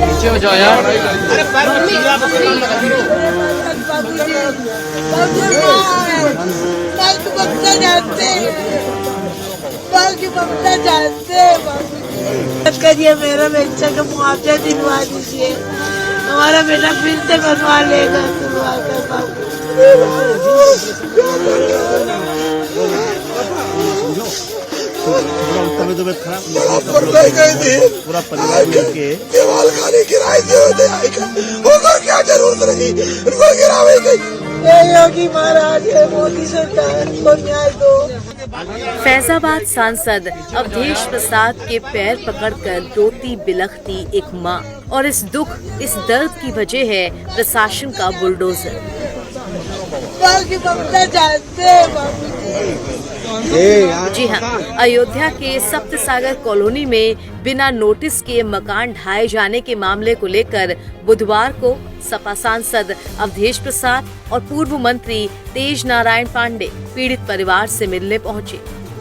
नीचे हो जाओ यार। अरे ममता जानते करिए, मेरा बच्चा का मुआवजा दिलवा दीजिए, हमारा बेटा फिर से बनवा लेगा। तबीयत खराब पूरा परिवार मिलके दीवार खाने किराए होगा, क्या जरूरत नहीं, उनको गिरावे गई। योगी महाराज है, मोदी सरकार को न्याय दो। फैजाबाद सांसद अवधेश प्रसाद के पैर पकड़कर रोती बिलखती एक मां, और इस दुख इस दर्द की वजह है प्रशासन का बुलडोजर। ममता जानते जी हाँ, अयोध्या के सप्तसागर कॉलोनी में बिना नोटिस के मकान ढाए जाने के मामले को लेकर बुधवार को सपा सांसद अवधेश प्रसाद और पूर्व मंत्री तेज नारायण पांडे पीड़ित परिवार से मिलने पहुंचे।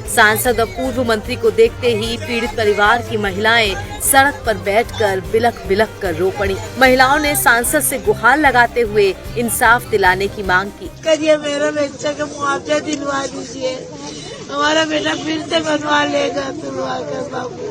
सांसद और पूर्व मंत्री को देखते ही पीड़ित परिवार की महिलाएं सड़क पर बैठकर बिलख बिलख कर रो पड़ी। महिलाओं ने सांसद से गुहार लगाते हुए इंसाफ दिलाने की मांग की। करिए, मेरा बच्चा का मुआवजा दिलवा दीजिए, हमारा बेटा फिर से बनवा लेगा। बाबू,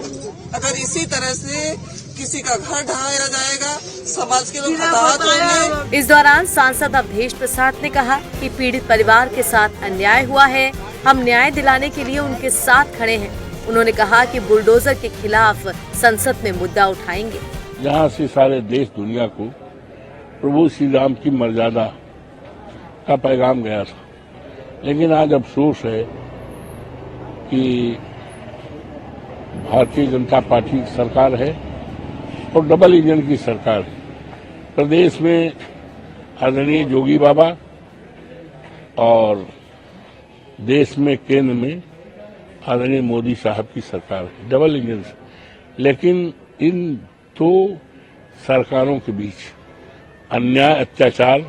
अगर इसी तरह से किसी का घर ढहाया जाएगा, समाज के लोग हताहत होंगे। इस दौरान सांसद अवधेश प्रसाद ने कहा कि पीड़ित परिवार के साथ अन्याय हुआ है, हम न्याय दिलाने के लिए उनके साथ खड़े हैं। उन्होंने कहा कि बुलडोजर के खिलाफ संसद में मुद्दा उठाएंगे। जहाँ से सारे देश दुनिया को प्रभु श्री राम की मर्यादा का पैगाम गया था, लेकिन आज अफसोस है कि भारतीय जनता पार्टी की सरकार है और डबल इंजन की सरकार है। प्रदेश में आदरणीय योगी बाबा और देश में केंद्र में आदरणीय मोदी साहब की सरकार है, डबल इंजन से। लेकिन इन दो सरकारों के बीच अन्याय अत्याचार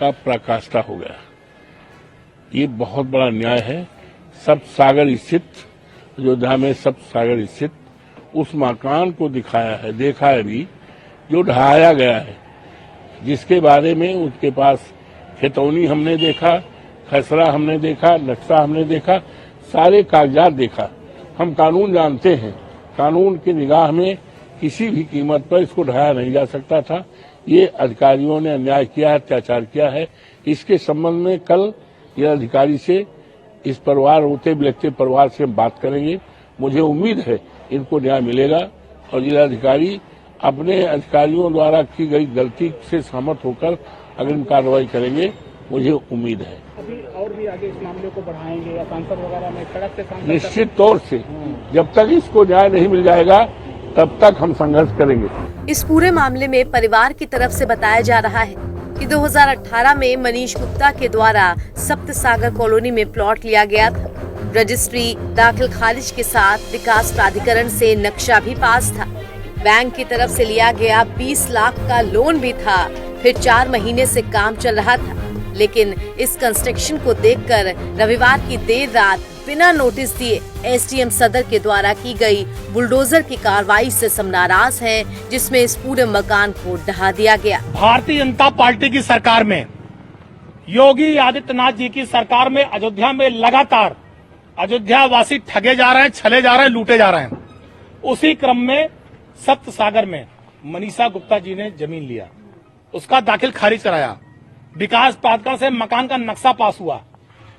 का पराकाष्ठा हो गया। ये बहुत बड़ा अन्याय है। सप्तसागर स्थित, अयोध्या में सप्तसागर स्थित उस मकान को दिखाया है, देखा है भी, जो ढहाया गया है, जिसके बारे में उनके पास खेतौनी हमने देखा, खसरा हमने देखा, नक्शा हमने देखा, सारे कागजात देखा। हम कानून जानते हैं, कानून की निगाह में किसी भी कीमत पर इसको ढहाया नहीं जा सकता था। ये अधिकारियों ने अन्याय किया है, अत्याचार किया है। इसके संबंध में कल ये अधिकारी से, इस परिवार रोते बिलखते परिवार से हम बात करेंगे। मुझे उम्मीद है इनको न्याय मिलेगा और जिलाधिकारी अपने अधिकारियों द्वारा की गई गलती से सहमत होकर अग्रिम कार्रवाई करेंगे, मुझे उम्मीद है। अभी और भी आगे इस मामले को बढ़ाएंगे या सांसद वगैरह में सड़क से सांसद? निश्चित तौर से जब तक इसको न्याय नहीं मिल जाएगा तब तक हम संघर्ष करेंगे। इस पूरे मामले में परिवार की तरफ से बताया जा रहा है कि 2018 में मनीष गुप्ता के द्वारा सप्तसागर कॉलोनी में प्लॉट लिया गया था। रजिस्ट्री दाखिल खारिज के साथ विकास प्राधिकरण से नक्शा भी पास था। बैंक की तरफ से लिया गया 20 लाख का लोन भी था। फिर 4 महीने से काम चल रहा था, लेकिन इस कंस्ट्रक्शन को देखकर रविवार की देर रात बिना नोटिस दिए एसडीएम सदर के द्वारा की गई बुलडोजर की कार्रवाई से सब नाराज हैं, जिसमें इस पूरे मकान को ढहा दिया गया। भारतीय जनता पार्टी की सरकार में, योगी आदित्यनाथ जी की सरकार में अयोध्या में लगातार अयोध्या वासी ठगे जा रहे हैं, छले जा रहे हैं, लूटे जा रहे हैं। उसी क्रम में सप्तसागर में मनीषा गुप्ता जी ने जमीन लिया, उसका दाखिल खारिज कराया, विकास प्राधिकरण से मकान का नक्शा पास हुआ,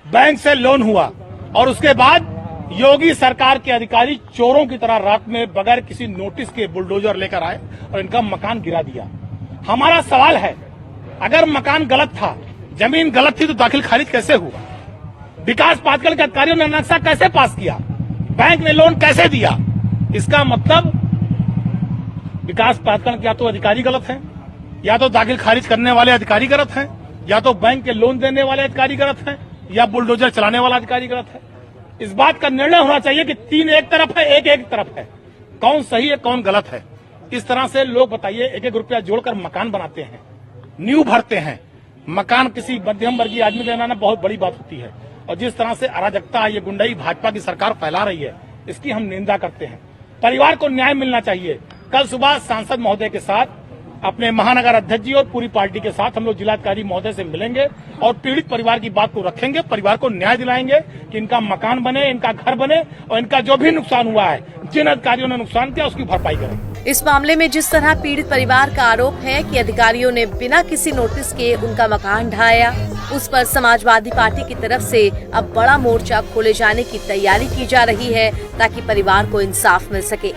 बैंक से लोन हुआ, और उसके बाद योगी सरकार के अधिकारी चोरों की तरह रात में बगैर किसी नोटिस के बुलडोजर लेकर आए और इनका मकान गिरा दिया। हमारा सवाल है, अगर मकान गलत था, जमीन गलत थी, तो दाखिल खारिज कैसे हुआ? विकास प्राधिकरण के अधिकारियों ने नक्शा कैसे पास किया? बैंक ने लोन कैसे दिया? इसका मतलब विकास प्राधिकरण के या तो अधिकारी गलत हैं, या तो दाखिल खारिज करने वाले अधिकारी गलत हैं, या तो बैंक के लोन देने वाले अधिकारी गलत हैं, या बुलडोजर चलाने वाला अधिकारी गलत है। इस बात का निर्णय होना चाहिए कि 3 एक तरफ है, एक तरफ है, कौन सही है कौन गलत है। इस तरह से लोग बताइए, 1-1 रुपया जोड़कर मकान बनाते हैं, नींव भरते हैं। मकान किसी मध्यम वर्गीय आदमी को बनाना बहुत बड़ी बात होती है, और जिस तरह से अराजकता, ये गुंडाई भाजपा की सरकार फैला रही है, इसकी हम निंदा करते हैं। परिवार को न्याय मिलना चाहिए। कल सुबह सांसद महोदय के साथ, अपने महानगर अध्यक्ष जी और पूरी पार्टी के साथ हम लोग जिलाधिकारी महोदय से मिलेंगे और पीड़ित परिवार की बात को रखेंगे, परिवार को न्याय दिलाएंगे कि इनका मकान बने, इनका घर बने और इनका जो भी नुकसान हुआ है, जिन अधिकारियों ने नुकसान किया उसकी भरपाई करें। इस मामले में जिस तरह पीड़ित परिवार का आरोप है कि अधिकारियों ने बिना किसी नोटिस के उनका मकान ढहाया, उस पर समाजवादी पार्टी की तरफ से अब बड़ा मोर्चा खोले जाने की तैयारी की जा रही है ताकि परिवार को इंसाफ मिल सके।